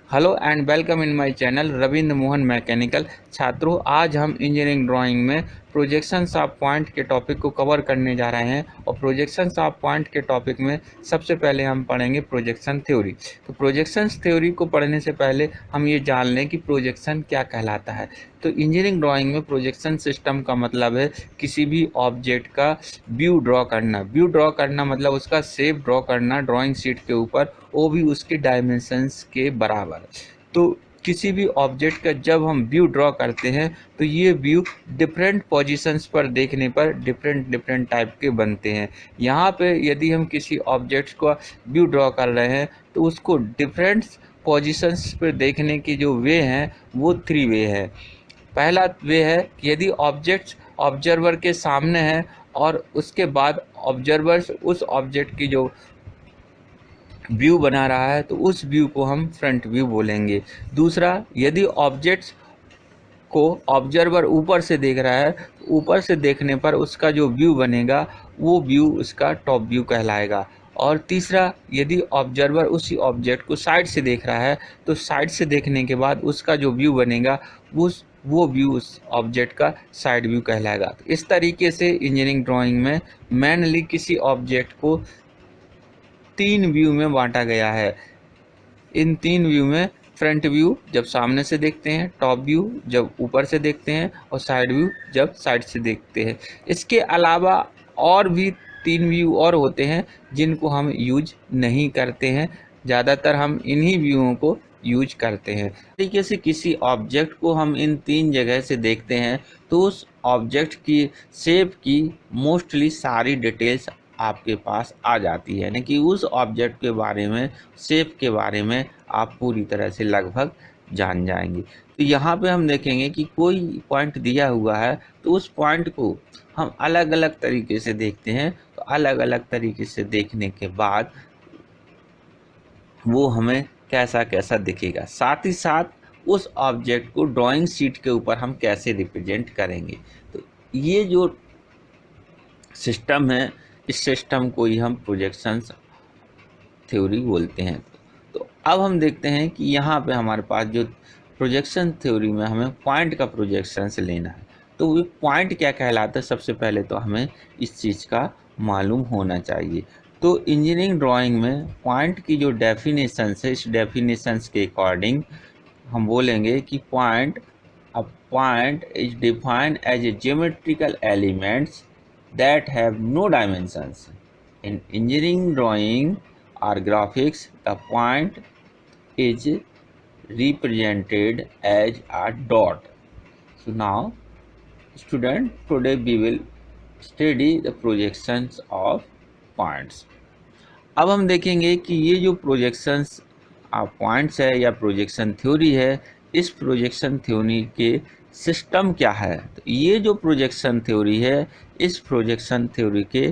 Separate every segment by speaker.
Speaker 1: Hello and welcome in my channel Ravindra Mohan mechanical. छात्रों, आज हम इंजीनियरिंग ड्राइंग में प्रोजेक्शंस ऑफ पॉइंट के टॉपिक को कवर करने जा रहे हैं। और प्रोजेक्शंस ऑफ पॉइंट के टॉपिक में सबसे पहले हम पढ़ेंगे प्रोजेक्शन थ्योरी। तो प्रोजेक्शंस थ्योरी को पढ़ने से पहले हम ये जान लें कि प्रोजेक्शन क्या कहलाता है। तो इंजीनियरिंग ड्राइंग में प्रोजेक्शन सिस्टम का मतलब है किसी भी ऑब्जेक्ट का व्यू ड्रॉ करना। व्यू ड्रॉ करना मतलब उसका शेप ड्रॉ करना ड्राइंग शीट के ऊपर, वो भी उसके डायमेंशंस के बराबर। तो किसी भी ऑब्जेक्ट का जब हम व्यू ड्रॉ करते हैं तो ये व्यू डिफरेंट पोजीशंस पर देखने पर डिफरेंट डिफरेंट टाइप के बनते हैं। यहाँ पे यदि हम किसी ऑब्जेक्ट को व्यू ड्रॉ कर रहे हैं तो उसको डिफरेंट पोजीशंस पर देखने की जो वे हैं वो 3 वे है। पहला वे है कि यदि ऑब्जेक्ट ऑब्जर्वर के सामने है और उसके बाद ऑब्जर्वर्स उस ऑब्जेक्ट की जो व्यू बना रहा है तो उस व्यू को हम फ्रंट व्यू बोलेंगे। दूसरा, यदि ऑब्जेक्ट्स को ऑब्जर्वर ऊपर से देख रहा है तो ऊपर से देखने पर उसका जो व्यू बनेगा वो व्यू उसका टॉप व्यू कहलाएगा। और तीसरा, यदि ऑब्जर्वर उसी ऑब्जेक्ट को साइड से देख रहा है तो साइड से देखने के बाद उसका जो व्यू बनेगा वो व्यू उस ऑब्जेक्ट का साइड व्यू कहलाएगा। तो इस तरीके से इंजीनियरिंग ड्राइंग में मेनली किसी ऑब्जेक्ट को 3 व्यू में बांटा गया है। इन 3 व्यू में फ्रंट व्यू जब सामने से देखते हैं, टॉप व्यू जब ऊपर से देखते हैं और साइड व्यू जब साइड से देखते हैं। इसके अलावा और भी 3 व्यू और होते हैं जिनको हम यूज नहीं करते हैं। ज़्यादातर हम इन्हीं व्यूओं को यूज करते हैं। तरीके से किसी ऑब्जेक्ट को हम इन 3 जगह से देखते हैं तो उस ऑब्जेक्ट की शेप की मोस्टली सारी डिटेल्स आपके पास आ जाती है, यानी कि उस ऑब्जेक्ट के बारे में, शेप के बारे में आप पूरी तरह से लगभग जान जाएंगे। तो यहाँ पे हम देखेंगे कि कोई पॉइंट दिया हुआ है तो उस पॉइंट को हम अलग अलग तरीके से देखते हैं। तो अलग अलग तरीके से देखने के बाद वो हमें कैसा कैसा दिखेगा, साथ ही साथ उस ऑब्जेक्ट को ड्राइंग शीट के ऊपर हम कैसे रिप्रेजेंट करेंगे। तो ये जो सिस्टम है, इस सिस्टम को ही हम प्रोजेक्शंस थ्योरी बोलते हैं। तो अब हम देखते हैं कि यहाँ पे हमारे पास जो प्रोजेक्शन थ्योरी में हमें पॉइंट का प्रोजेक्शंस लेना है तो वो पॉइंट क्या कहलाता है, सबसे पहले तो हमें इस चीज़ का मालूम होना चाहिए। तो इंजीनियरिंग ड्राइंग में पॉइंट की जो डेफिनेशंस है, इस डेफिनेशंस के अकॉर्डिंग हम बोलेंगे कि a point is defined as a geometrical elements that have no dimensions. In engineering drawing or graphics, the point is represented as a dot. So now, student, today we will study the projections of points. अब हम देखेंगे कि ये जो projections points है या projection theory है, इस प्रोजेक्शन थ्योरी के सिस्टम क्या है। तो ये जो प्रोजेक्शन थ्योरी है, इस प्रोजेक्शन थ्योरी के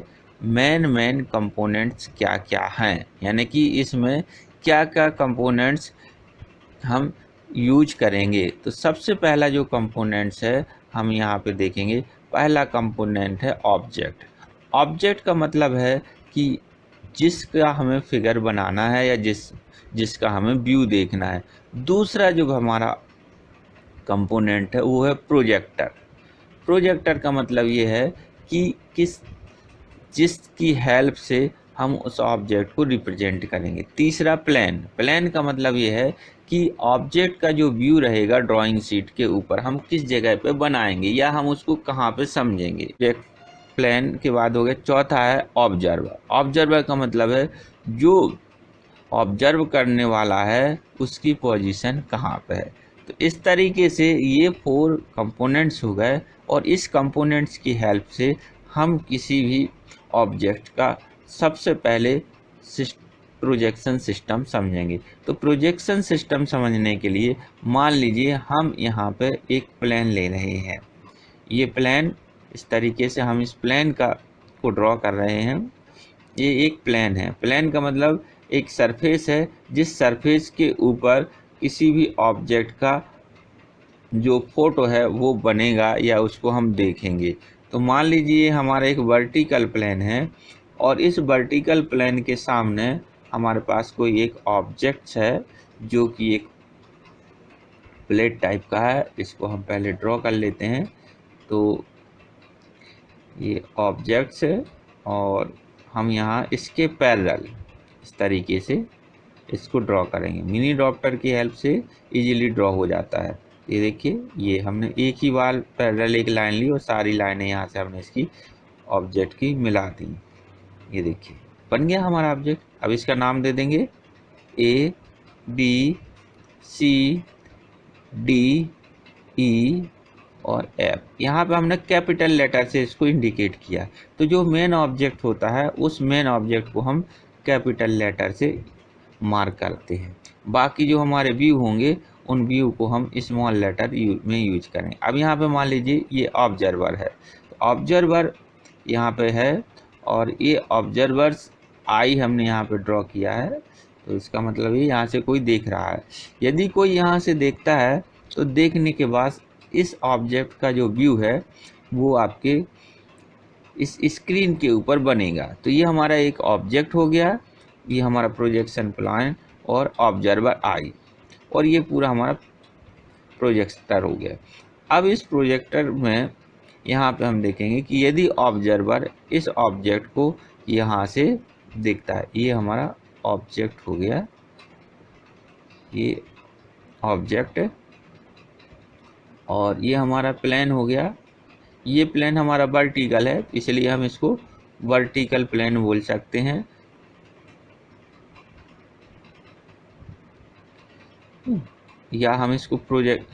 Speaker 1: मेन कंपोनेंट्स क्या क्या हैं, यानी कि इसमें क्या क्या कंपोनेंट्स हम यूज करेंगे। तो सबसे पहला जो कंपोनेंट्स है हम यहाँ पे देखेंगे, पहला कंपोनेंट है ऑब्जेक्ट। ऑब्जेक्ट का मतलब है कि जिसका हमें फिगर बनाना है या जिसका हमें व्यू देखना है। दूसरा जो हमारा कंपोनेंट है वो है प्रोजेक्टर। प्रोजेक्टर का मतलब ये है कि जिसकी हेल्प से हम उस ऑब्जेक्ट को रिप्रेजेंट करेंगे। तीसरा प्लान। प्लान का मतलब ये है कि ऑब्जेक्ट का जो व्यू रहेगा ड्राइंग शीट के ऊपर हम किस जगह पे बनाएंगे या हम उसको कहाँ पे समझेंगे। प्लान के बाद हो गया, चौथा है ऑब्जर्वर। ऑब्जर्वर का मतलब है जो ऑब्जर्व करने वाला है उसकी पोजीशन कहाँ पे है। तो इस तरीके से ये 4 कंपोनेंट्स हो गए और इस कंपोनेंट्स की हेल्प से हम किसी भी ऑब्जेक्ट का सबसे पहले प्रोजेक्शन सिस्टम समझेंगे। तो प्रोजेक्शन सिस्टम समझने के लिए मान लीजिए हम यहाँ पे एक प्लेन ले रहे हैं। ये प्लेन इस तरीके से हम इस प्लेन को ड्रॉ कर रहे हैं। ये एक प्लेन है। प्लेन का मतलब एक सरफेस है जिस सरफेस के ऊपर किसी भी ऑब्जेक्ट का जो फोटो है वो बनेगा या उसको हम देखेंगे। तो मान लीजिए हमारा एक वर्टिकल प्लेन है और इस वर्टिकल प्लेन के सामने हमारे पास कोई एक ऑब्जेक्ट है जो कि एक प्लेट टाइप का है, इसको हम पहले ड्रॉ कर लेते हैं। तो ये ऑब्जेक्ट्स है और हम यहाँ इसके पैरेलल इस तरीके से इसको ड्रॉ करेंगे। मिनी ड्रॉप्टर की हेल्प से इजीली ड्रॉ हो जाता है। ये देखिए, ये हमने एक ही बार पैरेलल एक लाइन ली और सारी लाइनें यहाँ से हमने इसकी ऑब्जेक्ट की मिला दी। ये देखिए बन गया हमारा ऑब्जेक्ट। अब इसका नाम दे देंगे A B C D E और F। यहाँ पे हमने कैपिटल लेटर से इसको इंडिकेट किया। तो जो मेन ऑब्जेक्ट होता है उस मेन ऑब्जेक्ट को हम कैपिटल लेटर से मार्क करते हैं। बाकी जो हमारे व्यू होंगे उन व्यू को हम स्मॉल लेटर में यूज करें। अब यहाँ पे मान लीजिए ये ऑब्जर्वर है, तो ऑब्जर्वर यहाँ पे है और ये ऑब्जर्वर्स आई हमने यहाँ पे ड्रॉ किया है। तो इसका मतलब ये यहाँ से कोई देख रहा है। यदि कोई यहाँ से देखता है तो देखने के बाद इस ऑब्जेक्ट का जो व्यू है वो आपके इस स्क्रीन के ऊपर बनेगा। तो ये हमारा एक ऑब्जेक्ट हो गया, ये हमारा प्रोजेक्शन प्लान और ऑब्जर्वर आई, और ये पूरा हमारा प्रोजेक्टर हो गया। अब इस प्रोजेक्टर में यहाँ पे हम देखेंगे कि यदि ऑब्जर्वर इस ऑब्जेक्ट को यहाँ से देखता है, ये हमारा ऑब्जेक्ट हो गया, ये ऑब्जेक्ट, और ये हमारा प्लेन हो गया। ये प्लेन हमारा वर्टिकल है, इसलिए हम इसको वर्टिकल प्लेन बोल सकते हैं। या हम इसको प्रोजेक्ट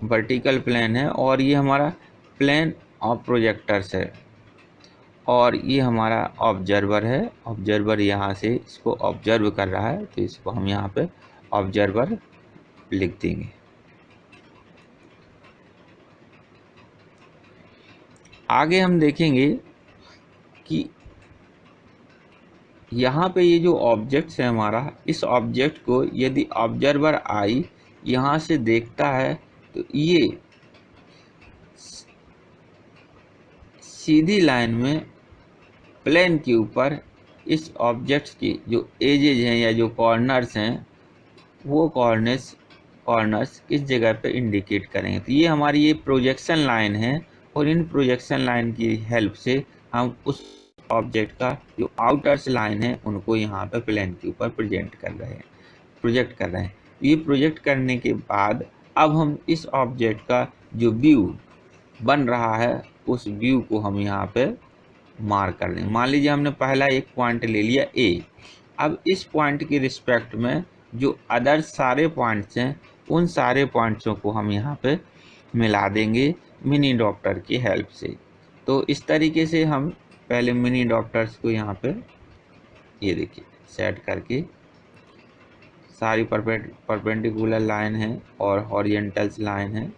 Speaker 1: वर्टिकल प्लेन है, और ये हमारा प्लेन ऑफ प्रोजेक्टर्स है, और ये हमारा ऑब्जर्वर है। ऑब्जर्वर यहाँ से इसको ऑब्जर्व कर रहा है, तो इसको हम यहाँ पे ऑब्जर्वर लिख देंगे। आगे हम देखेंगे कि यहाँ पे ये जो ऑब्जेक्ट्स है हमारा, इस ऑब्जेक्ट को यदि ऑब्जर्वर आई यहाँ से देखता है तो ये सीधी लाइन में प्लेन के ऊपर इस ऑब्जेक्ट्स की जो एजेज हैं या जो कॉर्नर्स हैं वो कॉर्नर्स किस जगह पे इंडिकेट करेंगे। तो ये हमारी ये प्रोजेक्शन लाइन है, और इन प्रोजेक्शन लाइन की हेल्प से हम उस ऑब्जेक्ट का जो आउटर्स लाइन है उनको यहाँ पे प्लेन के ऊपर प्रोजेक्ट कर रहे हैं। ये प्रोजेक्ट करने के बाद अब हम इस ऑब्जेक्ट का जो व्यू बन रहा है उस व्यू को हम यहाँ पे मार्क कर देंगे। मान लीजिए हमने पहला एक पॉइंट ले लिया A। अब इस पॉइंट के रिस्पेक्ट में जो अदर सारे पॉइंट्स हैं उन सारे पॉइंट्सों को हम यहाँ पे मिला देंगे मिनी ड्रॉप्टर की हेल्प से। तो इस तरीके से हम पहले मिनी ड्रॉप्टर्स को यहाँ पे ये देखिए सेट करके सारी परपेंडिकुलर लाइन है और हॉरिजॉन्टल्स लाइन है,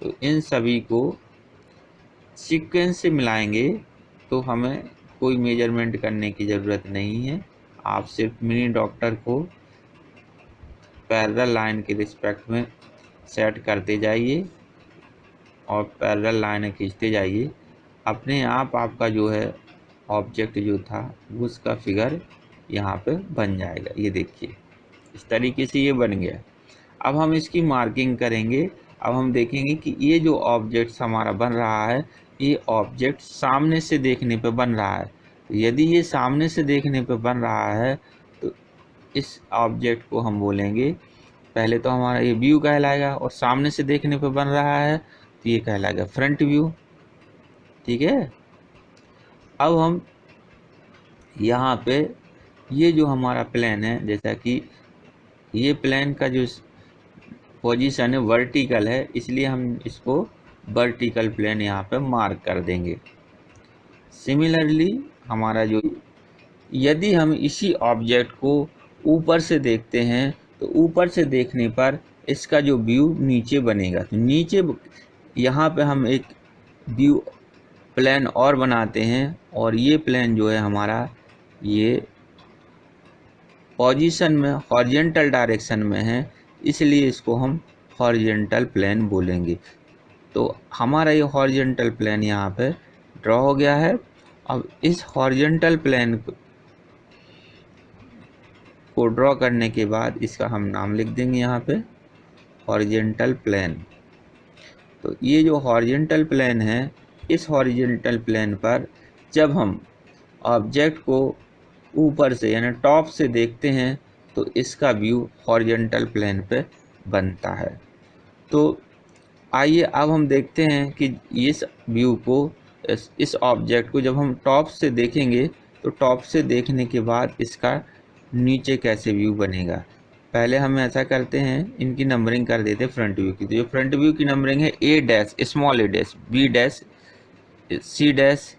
Speaker 1: तो इन सभी को सीक्वेंस से मिलाएंगे। तो हमें कोई मेजरमेंट करने की ज़रूरत नहीं है, आप सिर्फ मिनी ड्रॉप्टर को पैरेलल लाइन के रिस्पेक्ट में सेट करते जाइए और पैरेलल लाइनें खींचते जाइए। अपने आप आपका जो है ऑब्जेक्ट जो था उसका फिगर यहाँ पे बन जाएगा। ये देखिए इस तरीके से ये बन गया। अब हम इसकी मार्किंग करेंगे। अब हम देखेंगे कि ये जो ऑब्जेक्ट हमारा बन रहा है ये ऑब्जेक्ट सामने से देखने पे बन रहा है। तो यदि ये सामने से देखने पे बन रहा है तो इस ऑब्जेक्ट को हम बोलेंगे, पहले तो हमारा ये व्यू कहलाएगा, और सामने से देखने पे बन रहा है तो ये कहलाएगा फ्रंट व्यू। ठीक है। अब हम यहाँ पे ये जो हमारा प्लेन है, जैसा कि ये प्लेन का जो पोजीशन है वर्टिकल है, इसलिए हम इसको वर्टिकल प्लेन यहाँ पे मार्क कर देंगे। सिमिलरली हमारा जो यदि हम इसी ऑब्जेक्ट को ऊपर से देखते हैं तो ऊपर से देखने पर इसका जो व्यू नीचे बनेगा। तो नीचे यहाँ पे हम एक व्यू प्लेन और बनाते हैं, और ये प्लेन जो है हमारा ये पोजीशन में हॉरिजॉन्टल डायरेक्शन में है, इसलिए इसको हम हॉरिजॉन्टल प्लेन बोलेंगे। तो हमारा ये हॉरिजॉन्टल प्लेन यहाँ पे ड्रॉ हो गया है। अब इस हॉरिजॉन्टल प्लेन को ड्रॉ करने के बाद इसका हम नाम लिख देंगे यहाँ पे हॉरिजेंटल प्लेन। तो ये जो हॉरिजेंटल प्लेन है, इस हॉरिजेंटल प्लेन पर जब हम ऑब्जेक्ट को ऊपर से यानी टॉप से देखते हैं तो इसका व्यू हॉरिजेंटल प्लेन पे बनता है। तो आइए अब हम देखते हैं कि इस व्यू को, इस ऑब्जेक्ट को जब हम टॉप से देखेंगे तो टॉप से देखने के बाद इसका नीचे कैसे व्यू बनेगा। पहले हम ऐसा करते हैं, इनकी नंबरिंग कर देते हैं फ्रंट व्यू की। तो जो फ्रंट व्यू की नंबरिंग है A dash, small a dash, b dash, c dash,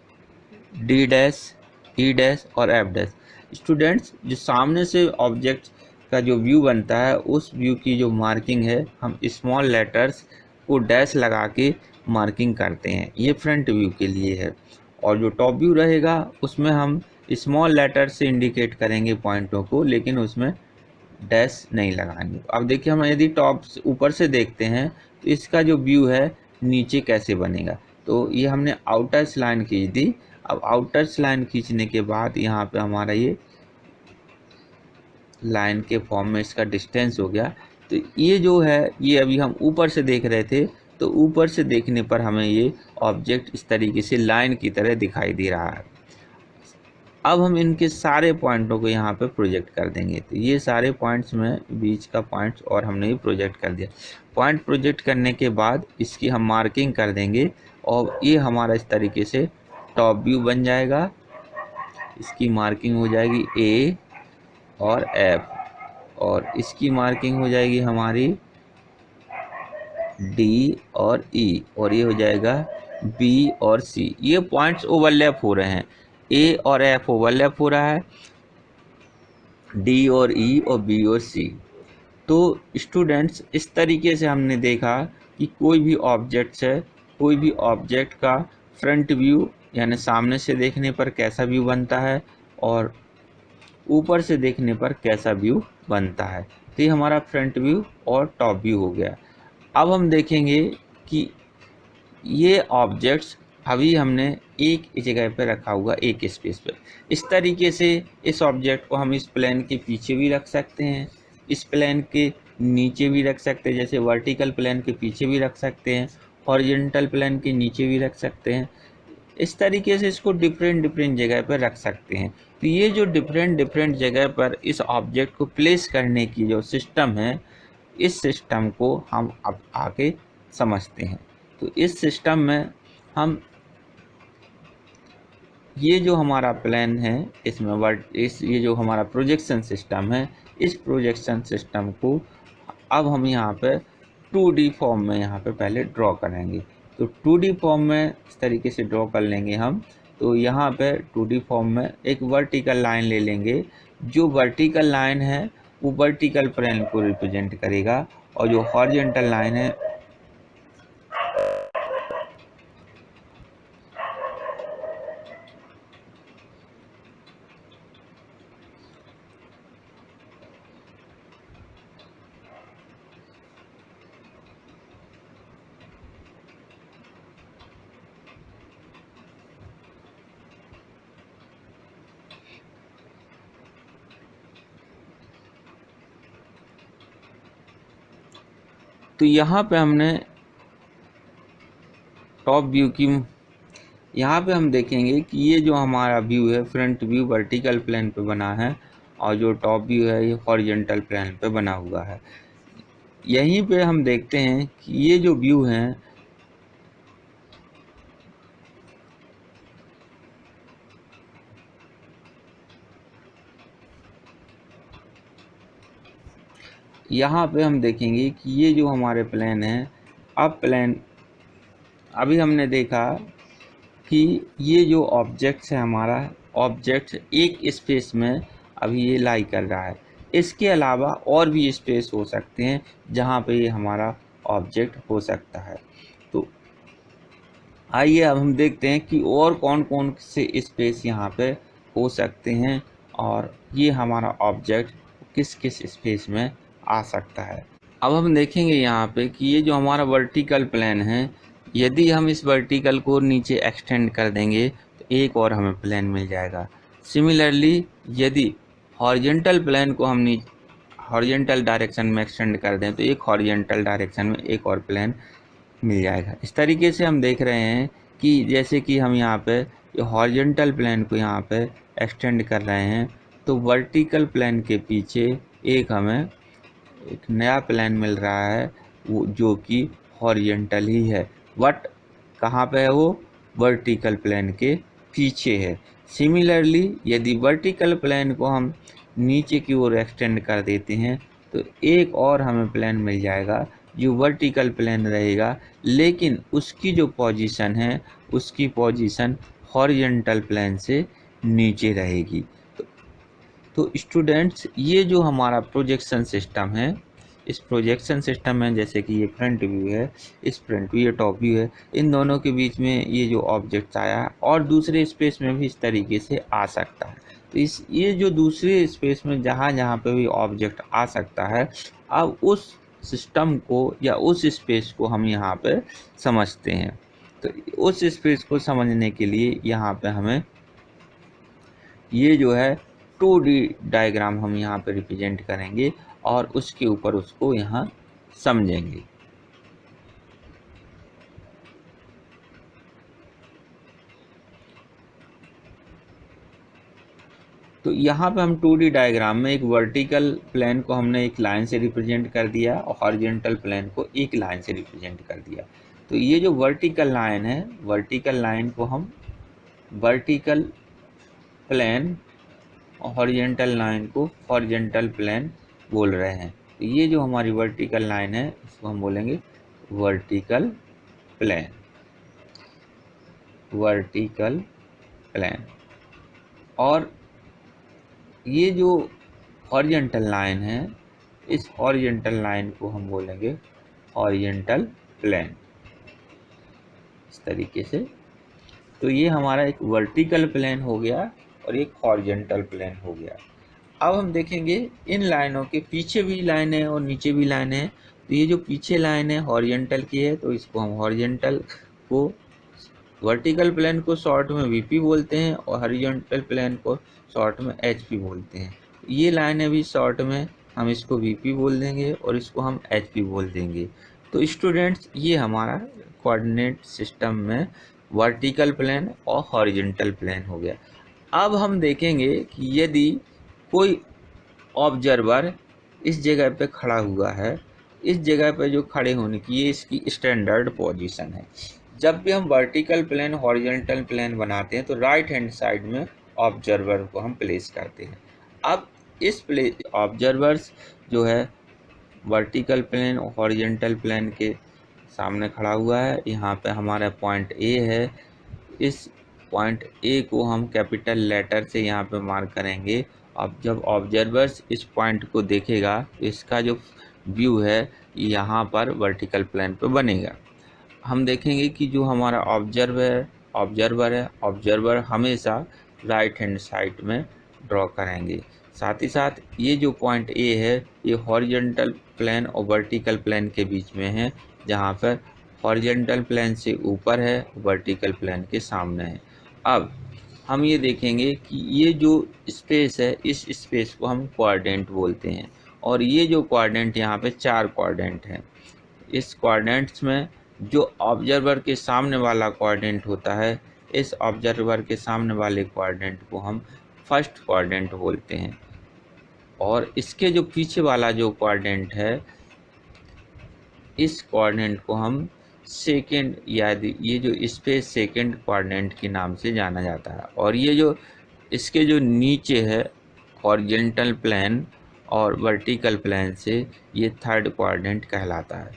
Speaker 1: d dash, e dash और एफ डैश। स्टूडेंट्स, जो सामने से ऑब्जेक्ट का जो व्यू बनता है उस व्यू की जो मार्किंग है हम स्मॉल लेटर्स को डैश लगा के मार्किंग करते हैं, ये फ्रंट व्यू के लिए है। और जो टॉप व्यू रहेगा उसमें हम स्मॉल लेटर से इंडिकेट करेंगे पॉइंटों को, लेकिन उसमें डैश नहीं लगाएंगे। अब देखिए, हम यदि टॉप ऊपर से देखते हैं तो इसका जो व्यू है नीचे कैसे बनेगा। तो ये हमने आउटर लाइन खींच दी। अब आउटर लाइन खींचने के बाद यहाँ पे हमारा ये लाइन के फॉर्म में इसका डिस्टेंस हो गया। तो ये जो है, ये अभी हम ऊपर से देख रहे थे, तो ऊपर से देखने पर हमें ये ऑब्जेक्ट इस तरीके से लाइन की तरह दिखाई दे रहा है। अब हम इनके सारे पॉइंटों को यहाँ पे प्रोजेक्ट कर देंगे। तो ये सारे पॉइंट्स में बीच का पॉइंट्स और हमने ये प्रोजेक्ट कर दिया। पॉइंट प्रोजेक्ट करने के बाद इसकी हम मार्किंग कर देंगे और ये हमारा इस तरीके से टॉप व्यू बन जाएगा। इसकी मार्किंग हो जाएगी ए और एफ, और इसकी मार्किंग हो जाएगी हमारी डी और ई, और ये हो जाएगा बी और सी। ये पॉइंट्स ओवरलैप हो रहे हैं, ए और एफ ओवरलैप हो रहा है, डी और ई और बी और सी। तो स्टूडेंट्स, इस तरीके से हमने देखा कि कोई भी ऑब्जेक्ट है, कोई भी ऑब्जेक्ट का फ्रंट व्यू यानी सामने से देखने पर कैसा व्यू बनता है और ऊपर से देखने पर कैसा व्यू बनता है। तो ये हमारा फ्रंट व्यू और टॉप व्यू हो गया। अब हम देखेंगे कि ये ऑब्जेक्ट्स अभी हमने एक जगह पे रखा हुआ, एक स्पेस पे। इस तरीके से इस ऑब्जेक्ट को हम इस प्लेन के पीछे भी रख सकते हैं, इस प्लेन के नीचे भी रख सकते हैं, जैसे वर्टिकल प्लेन के पीछे भी रख सकते हैं, हॉरिजॉन्टल प्लेन के नीचे भी रख सकते हैं। इस तरीके से इसको डिफरेंट जगह पर रख सकते हैं। तो ये जो डिफरेंट जगह पर इस ऑब्जेक्ट को प्लेस करने की जो सिस्टम है, इस सिस्टम को हम अब आगे समझते हैं। तो इस सिस्टम में हम ये जो हमारा प्लान है इसमें ये जो हमारा प्रोजेक्शन सिस्टम है, इस प्रोजेक्शन सिस्टम को अब हम यहाँ पे 2D फॉर्म में यहाँ पे पहले ड्रॉ करेंगे। तो 2D फॉर्म में इस तरीके से ड्रॉ कर लेंगे हम। तो यहाँ पे 2D फॉर्म में एक वर्टिकल लाइन ले लेंगे। जो वर्टिकल लाइन है वो वर्टिकल प्लेन को रिप्रेजेंट करेगा, और जो हॉरिजॉन्टल लाइन है तो यहाँ पे हमने टॉप व्यू की, यहाँ पे हम देखेंगे कि ये जो हमारा व्यू है फ्रंट व्यू वर्टिकल प्लेन पे बना है, और जो टॉप व्यू है ये हॉरिजॉन्टल प्लेन पे बना हुआ है। यहीं पे हम देखते हैं कि ये जो व्यू हैं यहाँ पे हम देखेंगे कि ये जो हमारे प्लेन है, अब प्लेन अभी हमने देखा कि ये जो ऑब्जेक्ट है हमारा, ऑब्जेक्ट एक स्पेस में अभी ये लाई कर रहा है। इसके अलावा और भी स्पेस हो सकते हैं जहाँ पे ये हमारा ऑब्जेक्ट हो सकता है। तो आइए अब हम देखते हैं कि और कौन कौन से स्पेस यहाँ पे हो सकते हैं, और ये हमारा ऑब्जेक्ट किस किस स्पेस में आ सकता है। अब हम देखेंगे यहाँ पे कि ये जो हमारा वर्टिकल प्लेन है, यदि हम इस वर्टिकल को नीचे एक्सटेंड कर देंगे तो एक और हमें प्लेन मिल जाएगा। सिमिलरली यदि हॉरिजॉन्टल प्लेन को हम हॉरिजेंटल डायरेक्शन में एक्सटेंड कर दें तो एक हॉरिजेंटल डायरेक्शन में एक और प्लेन मिल जाएगा। इस तरीके से हम देख रहे हैं कि जैसे कि हम यहाँ पे हॉरिजेंटल प्लेन को यहाँ पे एक्सटेंड कर रहे हैं तो वर्टिकल प्लेन के पीछे एक हमें एक नया प्लेन मिल रहा है वो जो कि हॉरिजेंटल ही है, बट कहाँ पे है वो, वर्टिकल प्लेन के पीछे है। सिमिलरली यदि वर्टिकल प्लेन को हम नीचे की ओर एक्सटेंड कर देते हैं तो एक और हमें प्लेन मिल जाएगा जो वर्टिकल प्लेन रहेगा, लेकिन उसकी जो पोजीशन है उसकी पोजीशन हॉरिजेंटल प्लेन से नीचे रहेगी। तो स्टूडेंट्स ये जो हमारा प्रोजेक्शन सिस्टम है, इस प्रोजेक्शन सिस्टम में जैसे कि ये फ्रंट व्यू है, इस फ्रंट व्यू, ये टॉप व्यू है, इन दोनों के बीच में ये जो ऑब्जेक्ट आया है और दूसरे स्पेस में भी इस तरीके से आ सकता है। तो ये जो दूसरे स्पेस में जहाँ जहाँ पे भी ऑब्जेक्ट आ सकता है, अब उस सिस्टम को या उस स्पेस को हम यहाँ पे समझते हैं। तो उस स्पेस को समझने के लिए यहाँ पे हमें ये जो है 2D डायग्राम हम यहाँ पे रिप्रेजेंट करेंगे और उसके ऊपर उसको यहाँ समझेंगे। तो यहाँ पे हम 2D डायग्राम में एक वर्टिकल प्लेन को हमने एक लाइन से रिप्रेजेंट कर दिया और हॉरिजॉन्टल प्लेन को एक लाइन से रिप्रेजेंट कर दिया। तो ये जो वर्टिकल लाइन है, वर्टिकल लाइन को हम वर्टिकल प्लेन और हॉरिजॉन्टल लाइन को हॉरिजॉन्टल प्लेन बोल रहे हैं। तो ये जो हमारी वर्टिकल लाइन है इसको हम बोलेंगे वर्टिकल प्लेन, वर्टिकल प्लेन। और ये जो हॉरिजॉन्टल लाइन है, इस हॉरिजॉन्टल लाइन को हम बोलेंगे हॉरिजॉन्टल प्लेन, इस तरीके से। तो ये हमारा एक वर्टिकल प्लेन हो गया और एक हॉरिजॉन्टल प्लेन हो गया। अब हम देखेंगे इन लाइनों के पीछे भी लाइन है और नीचे भी लाइन है। तो ये जो पीछे लाइन है हॉरिजॉन्टल की है तो इसको हम हॉरिजॉन्टल को, वर्टिकल प्लेन को शॉर्ट में वीपी बोलते हैं और हॉरिजॉन्टल प्लेन को शॉर्ट में एचपी बोलते हैं। ये लाइन है भी शॉर्ट में हम इसको वीपी बोल देंगे और इसको हम एचपी बोल देंगे। तो स्टूडेंट्स ये हमारा कोऑर्डिनेट सिस्टम में वर्टिकल प्लेन और हॉरिजॉन्टल प्लेन हो गया। अब हम देखेंगे कि यदि कोई ऑब्जर्वर इस जगह पे खड़ा हुआ है, इस जगह पे जो खड़े होने की ये इसकी स्टैंडर्ड पोजीशन है। जब भी हम वर्टिकल प्लेन हॉरिजॉन्टल प्लेन बनाते हैं तो राइट हैंड साइड में ऑब्जर्वर को हम प्लेस करते हैं। अब इस ऑब्जर्वर्स जो है वर्टिकल प्लेन और हॉरिजॉन्टल प्लेन के सामने खड़ा हुआ है। यहाँ पे हमारा पॉइंट ए है, इस पॉइंट ए को हम कैपिटल लेटर से यहाँ पे मार्क करेंगे। अब जब ऑब्जर्वर्स इस पॉइंट को देखेगा तो इसका जो व्यू है यहाँ पर वर्टिकल प्लेन पे बनेगा। हम देखेंगे कि जो हमारा ऑब्जर्वर हमेशा राइट हैंड साइड में ड्रॉ करेंगे। साथ ही साथ ये जो पॉइंट ए है ये हॉरिजॉन्टल प्लेन और वर्टिकल प्लेन के बीच में है, जहाँ पर हॉरिजॉन्टल प्लेन से ऊपर है, वर्टिकल प्लेन के सामने है। अब हम ये देखेंगे कि ये जो स्पेस है इस स्पेस को हम क्वाड्रेंट बोलते हैं और ये जो क्वाड्रेंट यहाँ पे 4 क्वाड्रेंट हैं। इस क्वाड्रेंट्स में जो ऑब्जर्वर के सामने वाला क्वाड्रेंट होता है, इस ऑब्जर्वर के सामने वाले क्वाड्रेंट को हम फर्स्ट क्वाड्रेंट बोलते हैं और इसके जो पीछे वाला जो क्वाड्रेंट है इस क्वाड्रेंट को हम सेकेंड, यानी ये जो स्पेस सेकेंड क्वाड्रेंट के नाम से जाना जाता है। और ये जो इसके जो नीचे है हॉरिजॉन्टल प्लेन और वर्टिकल प्लेन से ये थर्ड क्वाड्रेंट कहलाता है।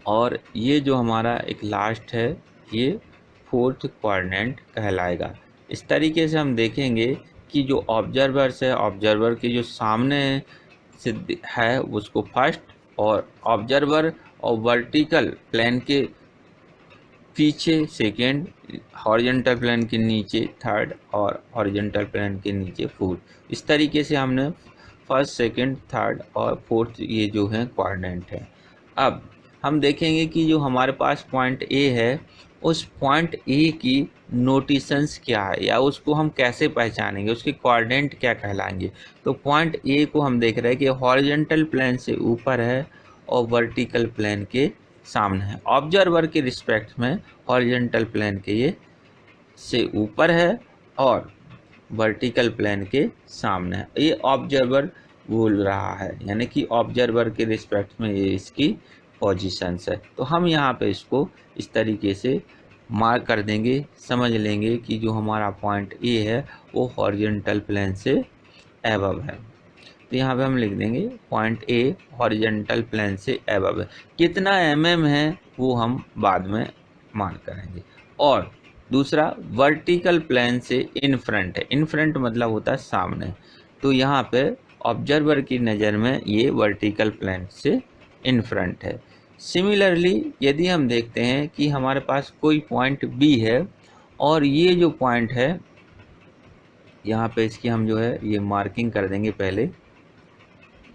Speaker 1: और ये जो हमारा एक लास्ट है ये फोर्थ क्वाड्रेंट कहलाएगा। इस तरीके से हम देखेंगे कि जो ऑब्जर्वर्स है, ऑब्जर्वर के जो सामने से है उसको फर्स्ट, और ऑब्जर्वर और वर्टिकल प्लेन के पीछे सेकेंड, हॉरिजॉन्टल प्लेन के नीचे थर्ड और हॉरिजॉन्टल प्लेन के नीचे फोर्थ। इस तरीके से हमने फर्स्ट, सेकेंड, थर्ड और फोर्थ ये जो है क्वाड्रेंट है। अब हम देखेंगे कि जो हमारे पास पॉइंट ए है उस पॉइंट ए की नोटेशंस क्या है या उसको हम कैसे पहचानेंगे, उसके कोऑर्डिनेट क्या कहलाएंगे। तो पॉइंट ए को हम देख रहे हैं कि हॉरिजॉन्टल प्लेन से ऊपर है और वर्टिकल प्लेन के सामने है। ऑब्जर्वर के रिस्पेक्ट में हॉरिजॉन्टल प्लेन के ये से ऊपर है और वर्टिकल प्लेन के सामने है। ये ऑब्जर्वर बोल रहा है, यानी कि ऑब्जर्वर के रिस्पेक्ट में ये इसकी पोजीशंस है। तो हम यहाँ पे इसको इस तरीके से मार्क कर देंगे, समझ लेंगे कि जो हमारा पॉइंट ए है वो हॉरिजॉन्टल प्लेन से एबव है। तो यहाँ पे हम लिख देंगे पॉइंट ए हॉरिजॉन्टल प्लेन से एबव है। कितना mm है वो हम बाद में मार्क करेंगे। और दूसरा वर्टिकल प्लेन से इन फ्रंट है। इन फ्रंट मतलब होता है सामने। तो यहाँ पे ऑब्जर्वर की नज़र में ये वर्टिकल प्लेन से इन फ्रंट है। सिमिलरली यदि हम देखते हैं कि हमारे पास कोई पॉइंट बी है और ये जो पॉइंट है यहाँ पे इसकी हम जो है ये मार्किंग कर देंगे पहले।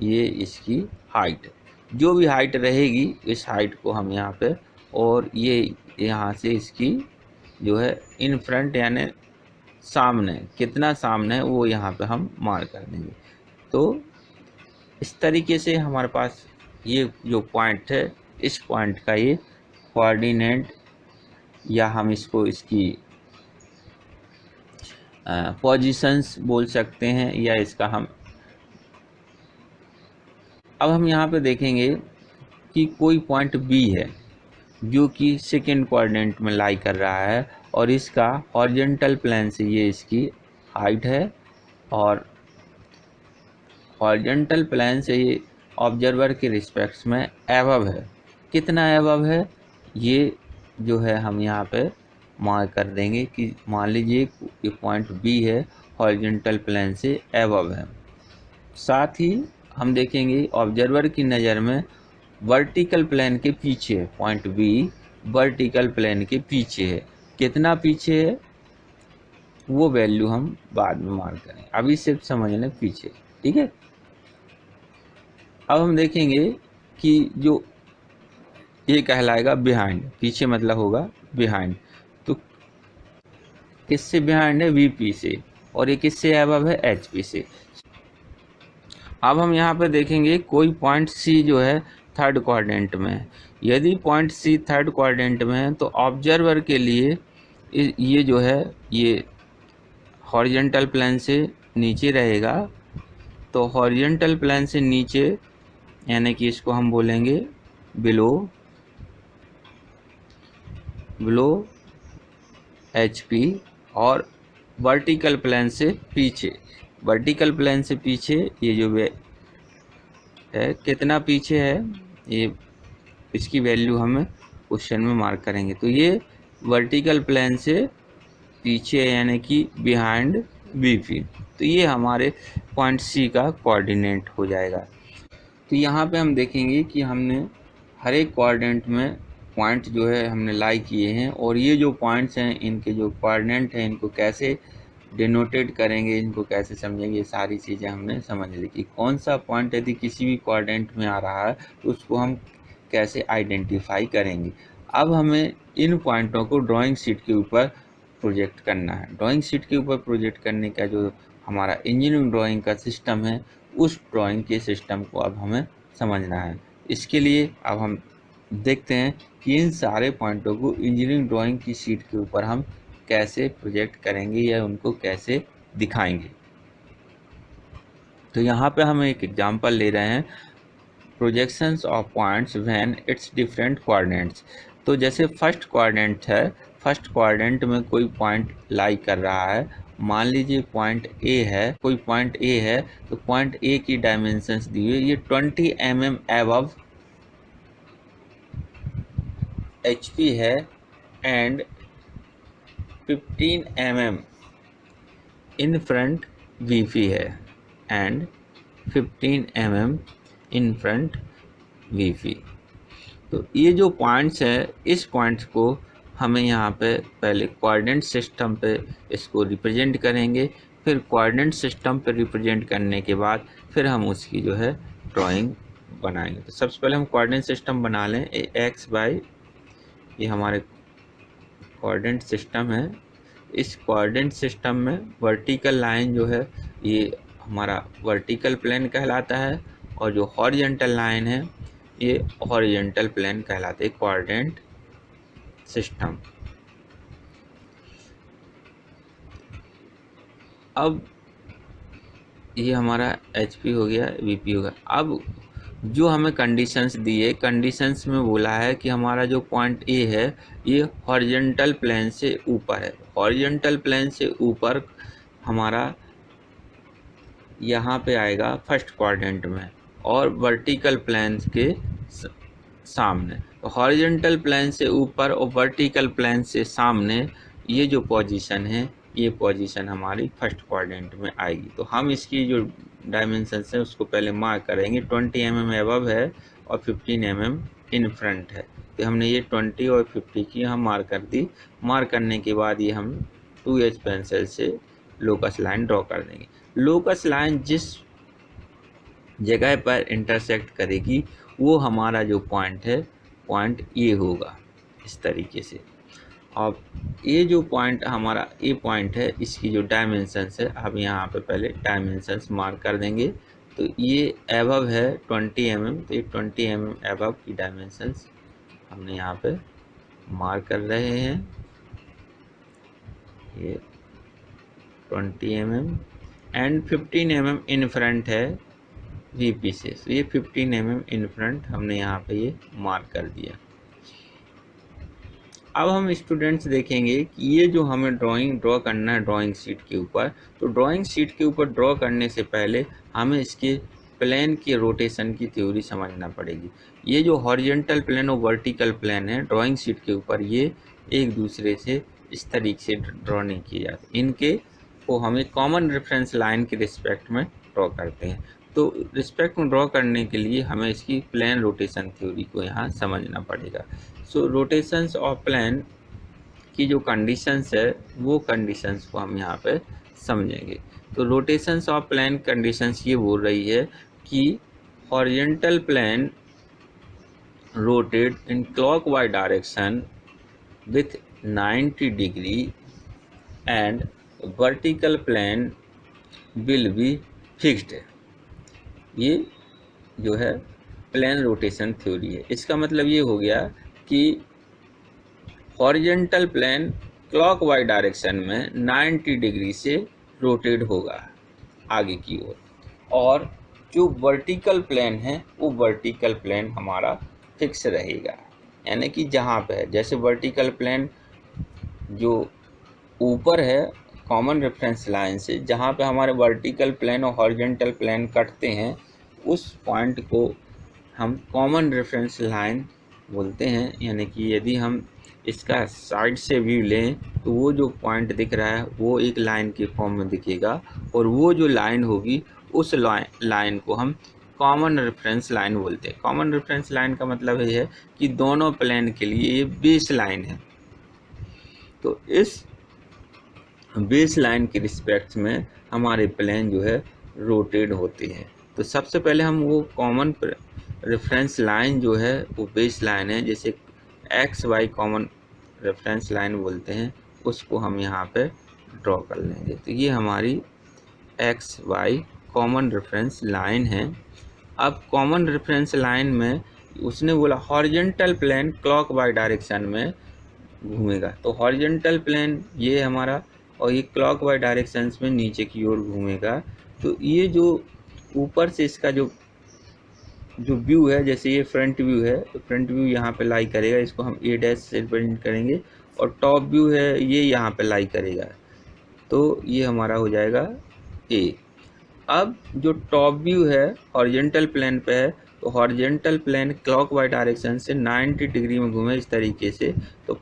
Speaker 1: ये इसकी हाइट, जो भी हाइट रहेगी इस हाइट को हम यहाँ पे, और ये यहाँ से इसकी जो है इन फ्रंट यानी सामने, कितना सामने है वो यहाँ पे हम मार्क कर देंगे। तो इस तरीके से हमारे पास ये जो पॉइंट है, इस पॉइंट का ये कोऑर्डिनेट या हम इसको इसकी पोजीशंस बोल सकते हैं, या इसका हम अब हम यहाँ पे देखेंगे कि कोई पॉइंट बी है जो कि सेकेंड कोऑर्डिनेट में लाई कर रहा है और इसका हॉरिजॉन्टल प्लेन से ये इसकी हाइट है और हॉरिजॉन्टल प्लेन से ये ऑब्जर्वर के रिस्पेक्ट्स में एबव है। कितना एबव है ये जो है हम यहाँ पे मार्क कर देंगे कि मान लीजिए ये पॉइंट बी है, हॉरिजॉन्टल प्लेन से एबव है। साथ ही हम देखेंगे ऑब्जर्वर की नज़र में वर्टिकल प्लेन के पीछे है। पॉइंट बी वर्टिकल प्लेन के पीछे है। कितना पीछे है वो वैल्यू हम बाद में मार्क करें, अभी सिर्फ समझ लें पीछे, ठीक है। अब हम देखेंगे कि जो ये कहलाएगा बिहाइंड, पीछे मतलब होगा बिहाइंड। तो किससे बिहाइंड है? वीपी से, और ये किससे अबव है? एचपी से। अब हम यहाँ पे देखेंगे कोई पॉइंट सी जो है थर्ड क्वाड्रेंट में है। यदि पॉइंट सी थर्ड क्वाड्रेंट में है तो ऑब्जर्वर के लिए ये जो है ये हॉरिजॉन्टल प्लेन से नीचे रहेगा। तो हॉरिजॉन्टल प्लेन से नीचे यानी कि इसको हम बोलेंगे बिलो एचपी, और वर्टिकल प्लेन से पीछे, वर्टिकल प्लेन से पीछे ये जो है कितना पीछे है ये इसकी वैल्यू हम क्वेश्चन में मार्क करेंगे। तो ये वर्टिकल प्लेन से पीछे यानी कि बिहाइंड बीपी। तो ये हमारे पॉइंट सी का कोऑर्डिनेट हो जाएगा। तो यहाँ पे हम देखेंगे कि हमने हर एक कोऑर्डिनेट में पॉइंट जो है हमने लाई किए हैं, और ये जो पॉइंट्स हैं इनके जो कोऑर्डिनेट हैं इनको कैसे डिनोटेट करेंगे, इनको कैसे समझेंगे, ये सारी चीज़ें हमने समझ ली कि कौन सा पॉइंट यदि किसी भी कोऑर्डिनेट में आ रहा है तो उसको हम कैसे आइडेंटिफाई करेंगे। अब हमें इन पॉइंटों को ड्राइंग शीट के ऊपर प्रोजेक्ट करना है। ड्राइंग शीट के ऊपर प्रोजेक्ट करने का जो हमारा इंजीनियरिंग ड्राइंग का सिस्टम है, उस ड्राइंग के सिस्टम को अब हमें समझना है। इसके लिए अब हम देखते हैं कि इन सारे पॉइंटों को इंजीनियरिंग ड्राइंग की शीट के ऊपर हम कैसे प्रोजेक्ट करेंगे या उनको कैसे दिखाएंगे। तो यहाँ पे हम एक एग्जांपल ले रहे हैं, projections of points when it's different coordinates. तो जैसे फर्स्ट कोऑर्डिनेट है, फर्स्ट कोऑर्डिनेट में कोई पॉइंट लाई कर रहा है। मान लीजिए पॉइंट ए है, कोई पॉइंट ए है, तो पॉइंट ए की डायमेंशंस दी हुई, ये 20 mm एबव एचपी है and 15 mm in front VP है and 15 mm in front VP. तो ये जो पॉइंट्स है, इस पॉइंट्स को हमें यहाँ पे पहले कोऑर्डिनेट सिस्टम पे इसको रिप्रेजेंट करेंगे, फिर कोऑर्डिनेट सिस्टम पे रिप्रेजेंट करने के बाद फिर हम उसकी जो है ड्राइंग बनाएंगे। तो सबसे पहले हम कोऑर्डिनेट सिस्टम बना लें। एक्स वाई ये हमारे कोऑर्डिनेट सिस्टम है। इस कोऑर्डिनेट सिस्टम में वर्टिकल लाइन जो है ये हमारा वर्टिकल प्लेन कहलाता है, और जो हॉरिजॉन्टल लाइन है ये हॉरिजॉन्टल प्लेन कहलाते हैं कोऑर्डिनेट सिस्टम। अब ये हमारा HP हो गया, VP होगा। अब जो हमें कंडीशंस दी है, कंडीशंस में बोला है कि हमारा जो पॉइंट A है ये हॉरिजॉन्टल प्लेन से ऊपर है। हॉरिजॉन्टल प्लेन से ऊपर हमारा यहाँ पे आएगा फर्स्ट क्वाड्रेंट में, और वर्टिकल प्लेन के सामने। तो हॉरिजॉन्टल प्लेन से ऊपर और वर्टिकल प्लेन से सामने ये जो पोजीशन है, ये पोजीशन हमारी फर्स्ट क्वाड्रेंट में आएगी। तो हम इसकी जो डायमेंशंस है उसको पहले मार्क करेंगे। 20 mm अबव है और 15 mm इन फ्रंट है। तो हमने ये 20 और 50 की हम मार्क कर दी। मार्क करने के बाद ये हम 2H पेंसिल से लोकस लाइन ड्रॉ कर देंगे। लोकस लाइन जिस जगह पर इंटरसेक्ट करेगी वो हमारा जो पॉइंट है, पॉइंट ए होगा इस तरीके से। अब ये जो पॉइंट हमारा ए पॉइंट है, इसकी जो डायमेंशंस है, अब यहाँ पे पहले डायमेंशंस मार्क कर देंगे। तो ये एबव है 20 mm, तो ये 20 mm एबव की डायमेंशंस हमने यहाँ पे मार्क कर रहे हैं। ये 20 mm and 15 mm in front है VP से। तो ये 15 mm इन फ्रंट हमने यहाँ पे ये मार्क कर दिया। अब हम स्टूडेंट्स देखेंगे कि ये जो हमें ड्राइंग ड्रॉ करना है ड्राइंग शीट के ऊपर, तो ड्राइंग शीट के ऊपर ड्रॉ करने से पहले हमें इसके प्लेन के रोटेशन की थ्योरी समझना पड़ेगी। ये जो हॉरिजॉन्टल प्लेन और वर्टिकल प्लेन है ड्राइंग शीट के ऊपर, ये एक दूसरे से इस तरीके से ड्रॉ नहीं किए जाते। इनके को हमें कॉमन रेफरेंस लाइन के रिस्पेक्ट में ड्रॉ करते हैं। तो रिस्पेक्ट में ड्रॉ करने के लिए हमें इसकी प्लेन रोटेशन थ्योरी को यहाँ समझना पड़ेगा। सो रोटेशंस ऑफ प्लेन की जो कंडीशंस है वो कंडीशंस को हम यहाँ पे समझेंगे। तो रोटेशंस ऑफ प्लेन कंडीशंस ये बोल रही है कि horizontal plane rotate in clockwise direction with 90 degree and vertical plane will be fixed. ये जो है प्लेन रोटेशन थ्योरी है। इसका मतलब ये हो गया कि हॉरिजॉन्टल प्लेन क्लॉकवाइज डायरेक्शन में 90 डिग्री से रोटेट होगा आगे की ओर, और जो वर्टिकल प्लेन है वो वर्टिकल प्लेन हमारा फिक्स रहेगा। यानी कि जहाँ पे है, जैसे वर्टिकल प्लेन जो ऊपर है कॉमन रेफरेंस लाइन से, जहाँ पे हमारे वर्टिकल प्लेन और हॉरिजॉन्टल प्लेन कटते हैं, उस पॉइंट को हम कॉमन रेफरेंस लाइन बोलते हैं। यानी कि यदि हम इसका साइड से व्यू लें तो वो जो पॉइंट दिख रहा है वो एक लाइन के फॉर्म में दिखेगा, और वो जो लाइन होगी उस लाइन को हम कॉमन रेफरेंस लाइन बोलते हैं। कॉमन रेफरेंस लाइन का मतलब ये है कि दोनों प्लेन के लिए ये बेस लाइन है। तो इस बेस लाइन के रिस्पेक्ट में हमारे प्लेन जो है रोटेट होते हैं। तो सबसे पहले हम वो कॉमन रेफरेंस लाइन जो है वो बेस लाइन है, जैसे XY कॉमन रेफरेंस लाइन बोलते हैं, उसको हम यहाँ पे ड्रॉ कर लेंगे। तो ये हमारी XY कॉमन रेफरेंस लाइन है। अब कॉमन रेफरेंस लाइन में उसने बोला हॉरिजॉन्टल प्लेन क्लॉकवाइज डायरेक्शन में घूमेगा। तो हॉरिजॉन्टल प्लेन ये हमारा, और ये क्लॉकवाइज डायरेक्शंस में नीचे की ओर घूमेगा। तो ये जो ऊपर से इसका जो व्यू है, जैसे ये फ्रंट व्यू है, तो फ्रंट व्यू यहाँ पे लाई करेगा, इसको हम A' से रिप्रेजेंट करेंगे, और टॉप व्यू है ये यहाँ पे लाई करेगा, तो ये हमारा हो जाएगा A। अब जो टॉप व्यू है हॉरिजॉन्टल प्लेन पे है, तो हॉरिजॉन्टल प्लेन क्लॉकवाइज डायरेक्शन से 90 डिग्री में घूमे इस तरीके से, तो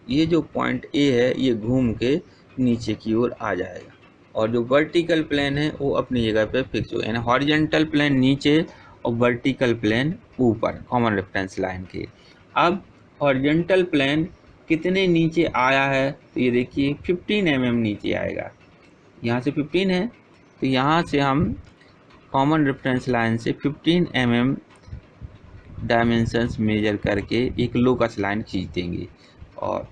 Speaker 1: ये जो पॉइंट A है ये घूम के नीचे की ओर आ जाएगा, और जो वर्टिकल प्लेन है वो अपनी जगह पे फिक्स हो, यानी हॉरिजॉन्टल प्लेन नीचे और वर्टिकल प्लेन ऊपर कॉमन रेफरेंस लाइन के। अब हॉरिजॉन्टल प्लेन कितने नीचे आया है, तो ये देखिए 15 mm नीचे आएगा। यहाँ से 15 है, तो यहाँ से हम कॉमन रेफरेंस लाइन से 15 mm डायमेंशंस मेजर करके एक लोकस लाइन खींच देंगे, और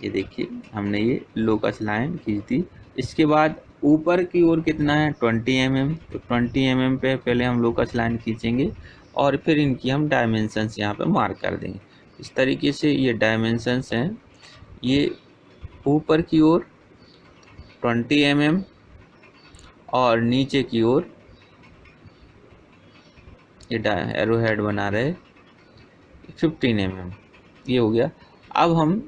Speaker 1: ये देखिए हमने ये लोकस लाइन खींच दी। इसके बाद ऊपर की ओर कितना है 20 mm, तो 20 mm पे पहले हम लोकस लाइन खींचेंगे और फिर इनकी हम डायमेंशंस यहाँ पे मार्क कर देंगे। इस तरीके से ये डायमेंशंस हैं, ये ऊपर की ओर 20 mm और नीचे की ओर ये एरो हेड बना रहे 15 mm, ये हो गया। अब हम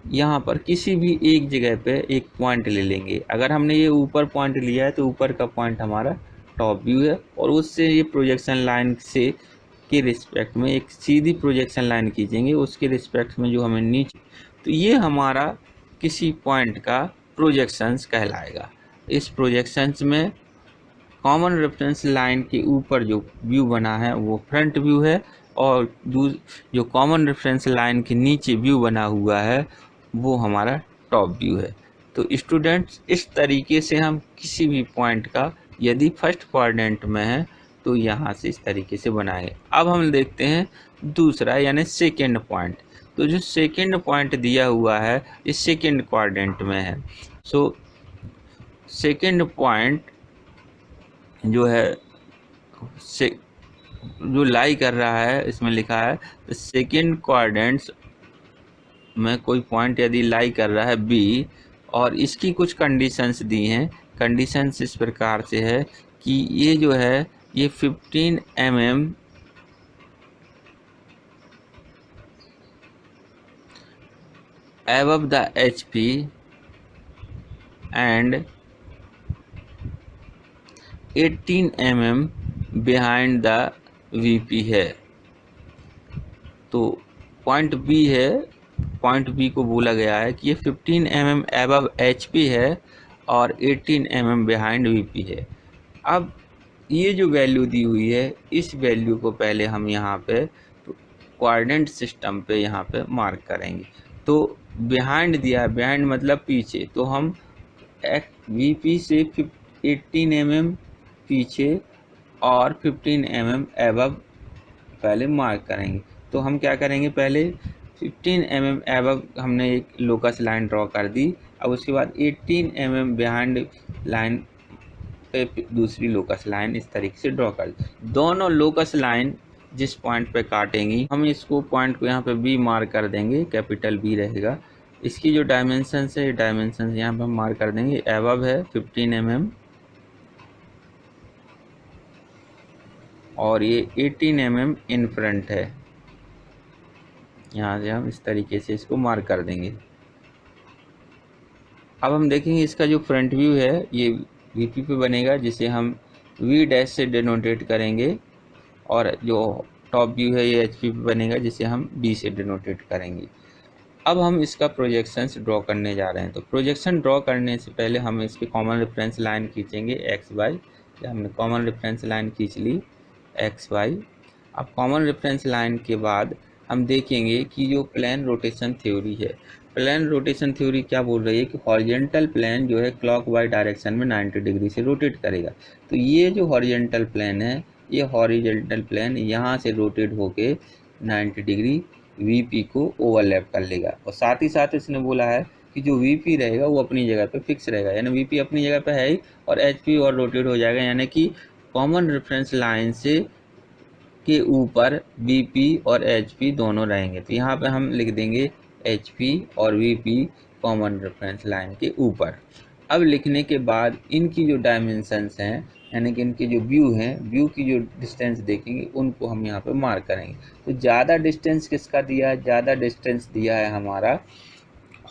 Speaker 1: यहाँ पर किसी भी एक जगह पे एक पॉइंट ले लेंगे। अगर हमने ये ऊपर पॉइंट लिया है तो ऊपर का पॉइंट हमारा टॉप व्यू है और उससे ये प्रोजेक्शन लाइन से के रिस्पेक्ट में एक सीधी प्रोजेक्शन लाइन खींचेंगे, उसके रिस्पेक्ट में जो हमें नीचे, तो ये हमारा किसी पॉइंट का प्रोजेक्शंस कहलाएगा। इस प्रोजेक्शंस में कॉमन रेफरेंस लाइन के ऊपर जो व्यू बना है वो फ्रंट व्यू है और जो कॉमन रेफरेंस लाइन के नीचे व्यू बना हुआ है वो हमारा टॉप व्यू है। तो स्टूडेंट्स इस तरीके से हम किसी भी पॉइंट का यदि फर्स्ट क्वाड्रेंट में है तो यहाँ से इस तरीके से बनाएंगे। अब हम देखते हैं दूसरा यानी सेकेंड पॉइंट। तो जो सेकेंड पॉइंट दिया हुआ है इस सेकेंड क्वाड्रेंट में है। सो सेकेंड पॉइंट जो है से जो लाई कर रहा है, इसमें लिखा है तो सेकेंड क्वाड्रेंट्स में कोई पॉइंट यदि लाई कर रहा है बी और इसकी कुछ कंडीशंस दी हैं। कंडीशंस इस प्रकार से है कि ये जो है ये 15 mm above the HP and 18 mm behind the VP है। तो पॉइंट बी है, पॉइंट बी को बोला गया है कि ये 15 mm above HP है और 18 mm behind VP है। अब ये जो वैल्यू दी हुई है इस वैल्यू को पहले हम यहाँ पे कोऑर्डिनेट सिस्टम पे यहाँ पे मार्क करेंगे। तो बिहाइंड दिया है, बिहाइंड मतलब पीछे, तो हम VP से 18 mm पीछे और 15 mm एबव पहले मार्क करेंगे। तो हम क्या करेंगे, पहले 15 mm एबव हमने एक लोकस लाइन ड्रॉ कर दी। अब उसके बाद 18 mm बिहाइंड लाइन पे दूसरी लोकस लाइन इस तरीके से ड्रॉ कर दी। दोनों लोकस लाइन जिस पॉइंट पे काटेंगी हम इसको पॉइंट को यहाँ पे बी मार्क कर देंगे, कैपिटल बी रहेगा। इसकी जो डायमेंशंस है डायमेंशंस यहाँ पे हम मार्क कर देंगे। एबव है 15 mm और ये 18 mm इन फ्रंट है। यहाँ से हम इस तरीके से इसको मार्क कर देंगे। अब हम देखेंगे इसका जो फ्रंट व्यू है ये VP पे बनेगा, जिसे हम V' से डिनोटेट करेंगे, और जो टॉप व्यू है ये HP पे बनेगा, जिसे हम B से डिनोटेट करेंगे। अब हम इसका प्रोजेक्शंस ड्रॉ करने जा रहे हैं। तो प्रोजेक्शन ड्रॉ करने से पहले हम इसकी कॉमन रेफरेंस लाइन खींचेंगे XY। हमने कॉमन रेफरेंस लाइन खींच ली XY। अब कॉमन रेफरेंस लाइन के बाद हम देखेंगे कि जो प्लेन रोटेशन थ्योरी है, प्लेन रोटेशन थ्योरी क्या बोल रही है कि हॉरिजेंटल प्लेन जो है क्लॉकवाइज डायरेक्शन में 90 डिग्री से रोटेट करेगा। तो ये जो हॉरिजेंटल प्लेन है, ये हॉरिजेंटल प्लेन यहाँ से रोटेट होके 90 डिग्री VP को ओवरलैप कर लेगा। और साथ ही साथ इसने बोला है कि जो VP रहेगा वो अपनी जगह पे फिक्स रहेगा, यानी VP अपनी जगह पे है ही और HP और रोटेट हो जाएगा, यानी कि कॉमन रेफरेंस लाइन से के ऊपर VP और HP दोनों रहेंगे। तो यहाँ पे हम लिख देंगे HP और VP कॉमन रेफरेंस लाइन के ऊपर। अब लिखने के बाद इनकी जो डायमेंशंस हैं, यानी कि इनके जो व्यू हैं, व्यू की जो डिस्टेंस देखेंगे उनको हम यहाँ पे मार्क करेंगे। तो ज़्यादा डिस्टेंस किसका दिया है, ज़्यादा डिस्टेंस दिया है हमारा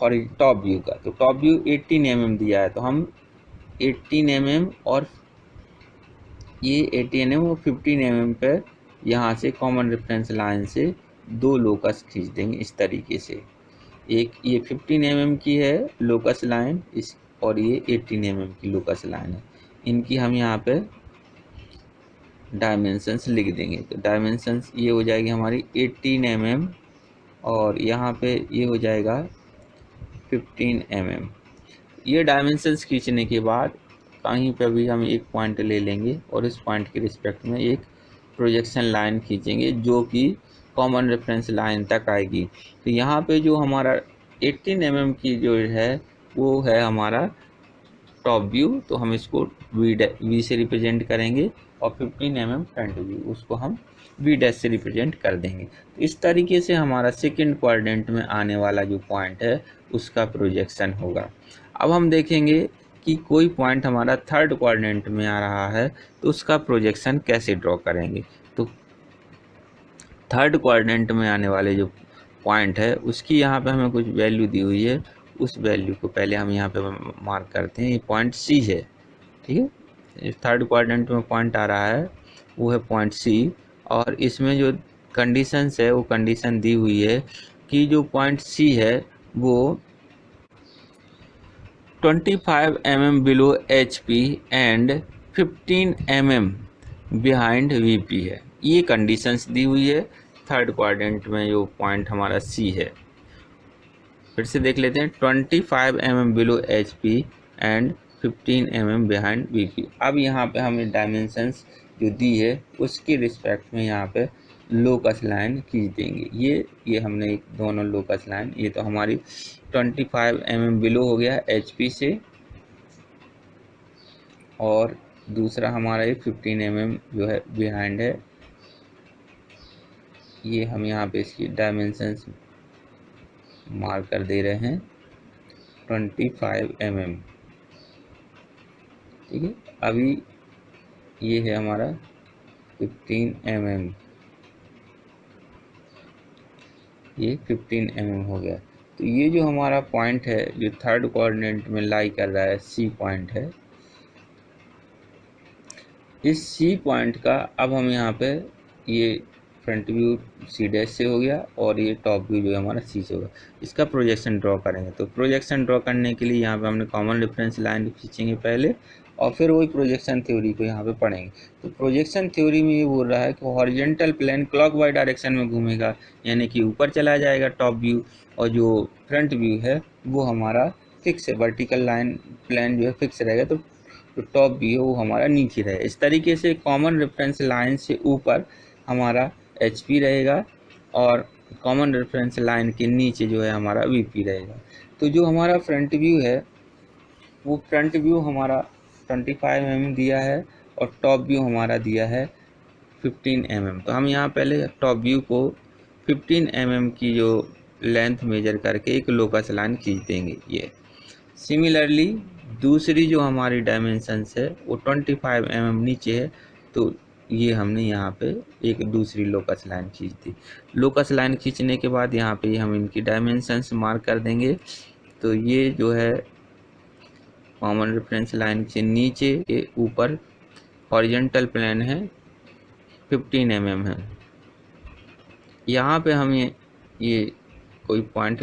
Speaker 1: और टॉप व्यू का। तो टॉप व्यू 18 mm दिया है, तो हम 18 mm और ये 18 mm और 15 mm पे यहाँ से कॉमन रेफरेंस लाइन से दो लोकस खींच देंगे इस तरीके से। एक ये 15 mm की है लोकस लाइन, इस और ये 18 mm की लोकस लाइन है। इनकी हम यहाँ पे डायमेंशंस लिख देंगे। तो डायमेंशंस ये हो जाएगी हमारी 18 mm और यहाँ पे ये हो जाएगा 15 mm। ये डायमेंशंस खींचने के बाद कहीं पे भी हम एक पॉइंट ले लेंगे और इस पॉइंट के रिस्पेक्ट में एक प्रोजेक्शन लाइन खींचेंगे जो कि कॉमन रेफरेंस लाइन तक आएगी। तो यहाँ पे जो हमारा 18 mm की जो है वो है हमारा टॉप व्यू, तो हम इसको वी से रिप्रेजेंट करेंगे, और 15 mm फ्रंट व्यू उसको हम वी डैश से रिप्रेजेंट कर देंगे। तो इस तरीके से हमारा सेकंड क्वाड्रेंट में आने वाला जो पॉइंट है उसका प्रोजेक्शन होगा। अब हम देखेंगे कि कोई पॉइंट हमारा थर्ड क्वाड्रेंट में आ रहा है तो उसका प्रोजेक्शन कैसे ड्रॉ करेंगे। तो थर्ड क्वाड्रेंट में आने वाले जो पॉइंट है उसकी यहाँ पे हमें कुछ वैल्यू दी हुई है, उस वैल्यू को पहले हम यहाँ पे मार्क करते हैं। ये पॉइंट सी है, ठीक है। थर्ड क्वाड्रेंट में पॉइंट आ रहा है वो है पॉइंट सी, और इसमें जो कंडीशंस है वो कंडीशन दी हुई है कि जो पॉइंट सी है वो 25 mm below HP and 15 mm behind VP है। ये कंडीशंस दी हुई है थर्ड क्वाड्रेंट में जो पॉइंट हमारा सी है। फिर से देख लेते हैं, 25 mm below HP and 15 mm behind VP। अब यहाँ पे हमें डायमेंशंस जो दी है उसके रिस्पेक्ट में यहाँ पे लोकस लाइन खींच देंगे। ये हमने दोनों लोकस लाइन, ये तो हमारी 25 mm बिलो हो गया HP से, और दूसरा हमारा ये 15 mm जो है बिहाइंड है। ये हम यहाँ पे इसकी डायमेंशंस मार्क कर दे रहे हैं 25 mm, ठीक है। अभी ये है हमारा 15 mm, ये 15 mm हो गया। तो ये जो हमारा पॉइंट है जो थर्ड कोऑर्डिनेट में लाई कर रहा है, सी पॉइंट है। इस सी पॉइंट का अब हम यहाँ पे ये फ्रंट व्यू सी डैश से हो गया, और ये टॉप व्यू जो है हमारा सी से होगा। इसका प्रोजेक्शन ड्रॉ करेंगे। तो प्रोजेक्शन ड्रॉ करने के लिए यहाँ पे हमने कॉमन रेफरेंस लाइन खींचेंगे पहले, और फिर वही प्रोजेक्शन थ्योरी को यहाँ पे पढ़ेंगे। तो प्रोजेक्शन थ्योरी में ये बोल रहा है कि हॉरिजॉन्टल प्लेन क्लॉकवाइज डायरेक्शन में घूमेगा, यानी कि ऊपर चला जाएगा टॉप व्यू, और जो फ्रंट व्यू है वो हमारा फिक्स है, वर्टिकल लाइन प्लेन जो है फिक्स रहेगा, तो टॉप व्यू है वो हमारा नीचे रहेगा। इस तरीके से कॉमन रेफरेंस लाइन से ऊपर हमारा HP रहेगा, और कॉमन रेफरेंस लाइन के नीचे जो है हमारा VP रहेगा। तो जो हमारा फ्रंट व्यू है वो फ्रंट व्यू हमारा 25 mm दिया है, और टॉप व्यू हमारा दिया है 15 mm। तो हम यहाँ पहले टॉप व्यू को 15 mm की जो लेंथ मेजर करके एक लोकस लाइन खींच देंगे। ये सिमिलरली दूसरी जो हमारी डायमेंशंस है वो 25 mm नीचे है, तो ये हमने यहाँ पे एक दूसरी लोकस लाइन खींच दी। लोकस लाइन खींचने के बाद यहाँ पे हम इनकी डायमेंशंस मार्क कर देंगे। तो ये जो है कॉमन रेफरेंस लाइन से नीचे के ऊपर हॉरिजॉन्टल प्लेन है 15 mm है। यहाँ पे हम ये कोई पॉइंट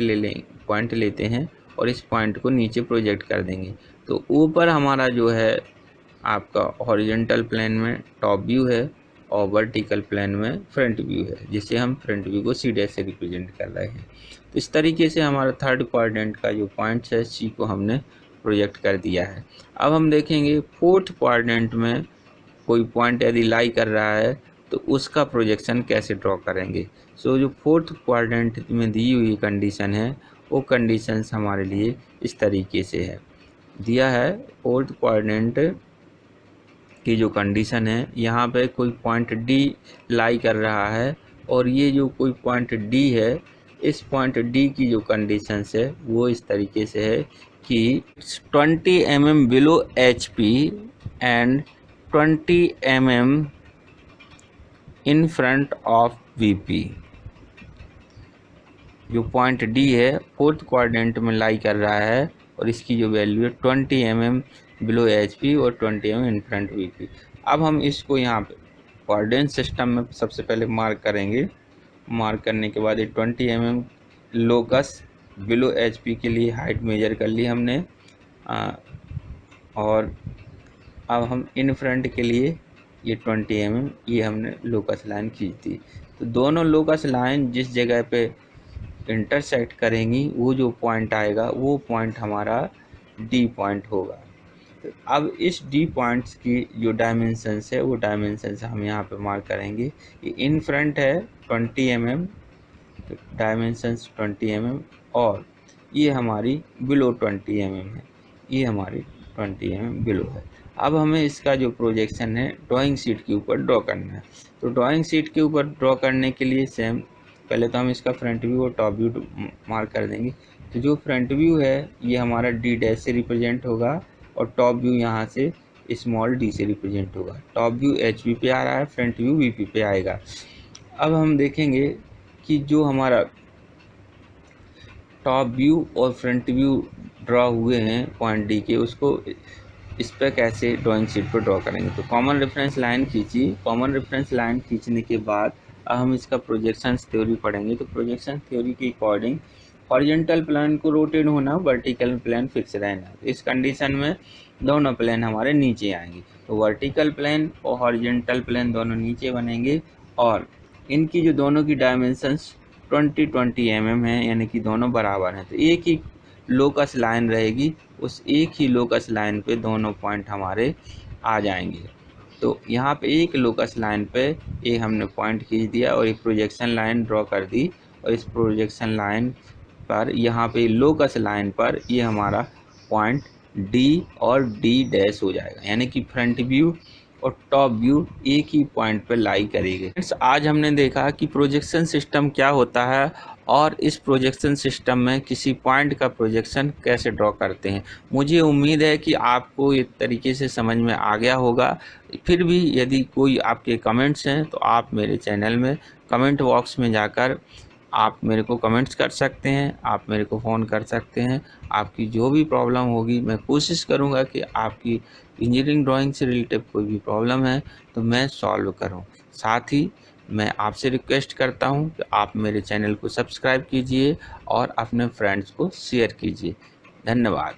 Speaker 1: लेते हैं और इस पॉइंट को नीचे प्रोजेक्ट कर देंगे। तो ऊपर हमारा जो है आपका हॉरिजॉन्टल प्लेन में टॉप व्यू है, और वर्टिकल प्लेन में फ्रंट व्यू है, जिसे हम फ्रंट व्यू को सी डैश से रिप्रेजेंट कर रहे हैं। तो इस तरीके से हमारा थर्ड क्वाड्रेंट का जो पॉइंट्स है सी को हमने प्रोजेक्ट कर दिया है। अब हम देखेंगे फोर्थ क्वाड्रेंट में कोई पॉइंट यदि लाई कर रहा है तो उसका प्रोजेक्शन कैसे ड्रॉ करेंगे। सो जो फोर्थ क्वाड्रेंट में दी हुई कंडीशन है वो कंडीशंस हमारे लिए इस तरीके से है दिया है। फोर्थ क्वाड्रेंट की जो कंडीशन है, यहाँ पे कोई पॉइंट D लाई कर रहा है, और ये जो कोई पॉइंट D है, इस पॉइंट D की जो कंडीशंस है वो इस तरीके से है कि 20 mm below HP and 20 mm in front of VP। जो पॉइंट D है फोर्थ क्वाड्रेंट में लाई कर रहा है, और इसकी जो वैल्यू है 20 mm बिलो HP और 20 mm इन फ्रंट VP। अब हम इसको यहाँ पे कोऑर्डिनेट सिस्टम में सबसे पहले मार्क करेंगे। मार्क करने के बाद ये 20 mm लोकस बिलो HP के लिए हाइट मेजर कर ली हमने, और अब हम इन फ्रंट के लिए ये 20 mm ये हमने लोकस लाइन खींच दी। तो दोनों लोकस लाइन जिस जगह पे इंटरसेक्ट करेंगी वो जो पॉइंट आएगा वो पॉइंट हमारा D पॉइंट होगा। तो अब इस D पॉइंट्स की जो डायमेंशंस है वो डायमेंशंस हम यहाँ पे मार्क करेंगे। ये इन फ्रंट है 20 mm, डायमेंशंस 20 mm, और ये हमारी बिलो 20 mm है, ये हमारी 20 mm बिलो है। अब हमें इसका जो प्रोजेक्शन है ड्राइंग शीट के ऊपर ड्रॉ करना है। तो ड्राइंग शीट के ऊपर ड्रॉ करने के लिए सेम पहले तो हम इसका फ्रंट व्यू और टॉप व्यू मार्क कर देंगे। तो जो फ्रंट व्यू है ये हमारा डी डैश से रिप्रेजेंट होगा और टॉप व्यू यहाँ से स्मॉल डी से रिप्रेजेंट होगा। टॉप व्यू एच वी पे आ रहा है, फ्रंट व्यू वी पी पे आएगा। अब हम देखेंगे कि जो हमारा टॉप व्यू और फ्रंट व्यू ड्रॉ हुए हैं पॉइंट डी के, उसको इस पर कैसे ड्राइंग शीट पर ड्रॉ करेंगे। तो कॉमन रेफरेंस लाइन खींचिए। कॉमन रेफरेंस लाइन खींचने के बाद अब हम इसका प्रोजेक्शन थ्योरी पढ़ेंगे। तो प्रोजेक्शन थ्योरी के अकॉर्डिंग हॉरिजॉन्टल प्लेन को रोटेट होना, वर्टिकल प्लेन फिक्स रहना। इस कंडीशन में दोनों प्लेन हमारे नीचे आएंगे। तो वर्टिकल प्लेन और हॉरिजॉन्टल प्लेन दोनों नीचे बनेंगे और इनकी जो दोनों की डायमेंशंस 20-20 mm है, यानी कि दोनों बराबर हैं। तो एक ही लोकस लाइन रहेगी, उस एक ही लोकस लाइन पे दोनों पॉइंट हमारे आ जाएंगे। तो यहाँ पे एक लोकस लाइन पे ये हमने पॉइंट खींच दिया और एक प्रोजेक्शन लाइन ड्रॉ कर दी और इस प्रोजेक्शन लाइन पर यहाँ पे लोकस लाइन पर ये हमारा पॉइंट डी और डी डैश हो जाएगा, यानी कि फ्रंट व्यू और टॉप व्यू एक ही पॉइंट पर लाई करेंगे। आज हमने देखा कि प्रोजेक्शन सिस्टम क्या होता है और इस प्रोजेक्शन सिस्टम में किसी पॉइंट का प्रोजेक्शन कैसे ड्रॉ करते हैं। मुझे उम्मीद है कि आपको एक तरीके से समझ में आ गया होगा। फिर भी यदि कोई आपके कमेंट्स हैं तो आप मेरे चैनल में कमेंट बॉक्स में जाकर आप मेरे को कमेंट्स कर सकते हैं, आप मेरे को फ़ोन कर सकते हैं। आपकी जो भी प्रॉब्लम होगी मैं कोशिश करूँगा कि आपकी इंजीनियरिंग ड्राइंग से रिलेटेड कोई भी प्रॉब्लम है तो मैं सॉल्व करूँ। साथ ही मैं आपसे रिक्वेस्ट करता हूँ कि आप मेरे चैनल को सब्सक्राइब कीजिए और अपने फ्रेंड्स को शेयर कीजिए। धन्यवाद।